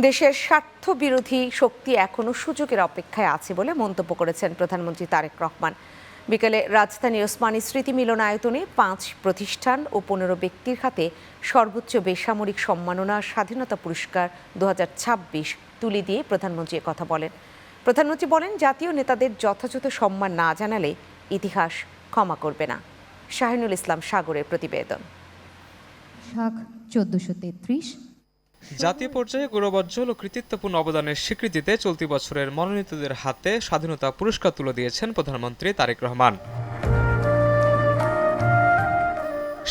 দেশের স্বার্থবিরোধী শক্তি এখনো সুযোগের অপেক্ষায় আছে বলে মন্তব্য করেছেন প্রধানমন্ত্রী তারেক রহমান। বিকেলে রাজধানীর ওসমানী স্মৃতি মিলনায়তনে 5 প্রতিষ্ঠান ও 15 ব্যক্তির হাতে সর্বোচ্চ বেসামরিক সম্মাননা স্বাধীনতা পুরস্কার 2026 তুলে দিয়ে প্রধানমন্ত্রী কথা বলেন। প্রধানমন্ত্রী বলেন, জাতীয় নেতাদের যথাযথ সম্মান না জানালে ইতিহাস ক্ষমা করবে না। শাহিনুল ইসলাম সাগরের প্রতিবেদন। 1433 জাতীয় পর্যায়ে গৌরবোজ্জ্বল ও কৃতিত্বপূর্ণ অবদানের স্বীকৃতিতে চলতি বছরের মনোনীতদের হাতে স্বাধীনতা পুরস্কার তুলে দিয়েছেন প্রধানমন্ত্রী তারেক রহমান।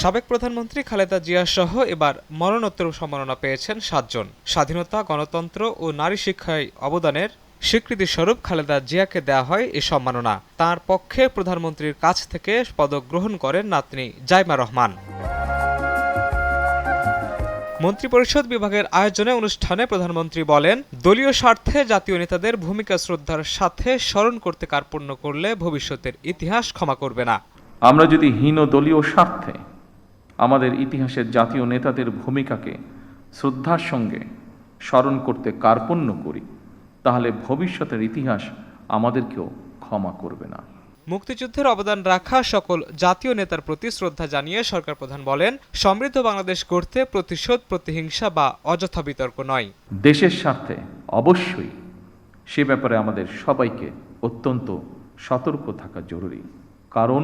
সাবেক প্রধানমন্ত্রী খালেদা জিয়া সহ এবার মরণোত্তর সম্মাননা পেয়েছেন 7 জন। স্বাধীনতা, গণতন্ত্র ও নারী শিক্ষায় অবদানের স্বীকৃতিস্বরূপ খালেদা জিয়াকে দেয়া হয় এই সম্মাননা। তাঁর পক্ষে প্রধানমন্ত্রীর কাছ থেকে পদক গ্রহণ করেন নাতনি জাইমা রহমান। মন্ত্রিপরিষদ বিভাগের আয়োজনে অনুষ্ঠানে প্রধানমন্ত্রী বলেন, দলীয় স্বার্থে জাতীয় নেতাদের ভূমিকা শ্রদ্ধার সাথে স্মরণ করতে কার্পণ্য করলে ভবিষ্যতের ইতিহাস ক্ষমা করবে না। আমরা যদি হীন দলীয় স্বার্থে আমাদের ইতিহাসের জাতীয় নেতাদের ভূমিকাকে শ্রদ্ধার সঙ্গে স্মরণ করতে কার্পণ্য করি, তাহলে ভবিষ্যতের ইতিহাস আমাদেরকেও ক্ষমা করবে না। মুক্তিযুদ্ধের অবদান রাখা সকল জাতীয় নেতার প্রতি শ্রদ্ধা জানিয়ে সরকার প্রধান বলেন, সমৃদ্ধ বাংলাদেশ গড়তে প্রতিশোধ, প্রতিহিংসা বা অযথা বিতর্ক নয়। দেশের স্বার্থে অবশ্যই সে ব্যাপারে আমাদের সবাইকে অত্যন্ত সতর্ক থাকা জরুরি, কারণ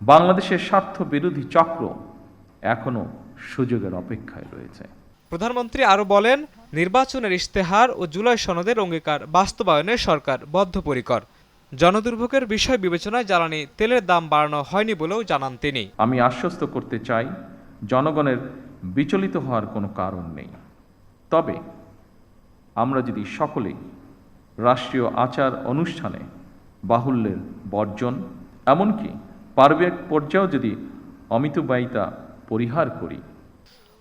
বাংলাদেশের স্বার্থ বিরোধী চক্র এখনো সুযোগের অপেক্ষায় রয়েছে। প্রধানমন্ত্রী আরও বলেন, নির্বাচনের ইশতেহার ও জুলাই সনদের অঙ্গীকার বাস্তবায়নে সরকার বদ্ধপরিকর। জনদুর্ভোগের বিষয় বিবেচনায় জ্বালানি তেলের দাম বাড়ানো হয়নি বলেও জানান তিনি। আমি আশ্বস্ত করতে চাই, জনগণের বিচলিত হওয়ার কোনো কারণ নেই। তবে আমরা যদি সকলেই রাষ্ট্রীয় আচার অনুষ্ঠানে বাহুল্যের বর্জন, এমনকি পারিবারিক পর্যায়েও যদি অমিতব্যয়িতা পরিহার করি।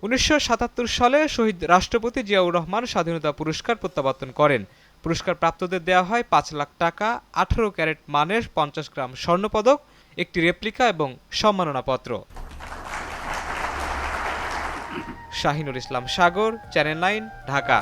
1977 সালে শহীদ রাষ্ট্রপতি জিয়াউর রহমান স্বাধীনতা পুরস্কার প্রত্যাবর্তন করেন। পুরস্কার প্রাপ্তদের দেওয়া হয় 5 লাখ টাকা, 18 ক্যারেট মানের 50 গ্রাম স্বর্ণপদক, একটি রেপ্লিকা এবং সম্মাননাপত্র। শাহিনুল ইসলাম সাগর, চ্যানেল 9, ঢাকা।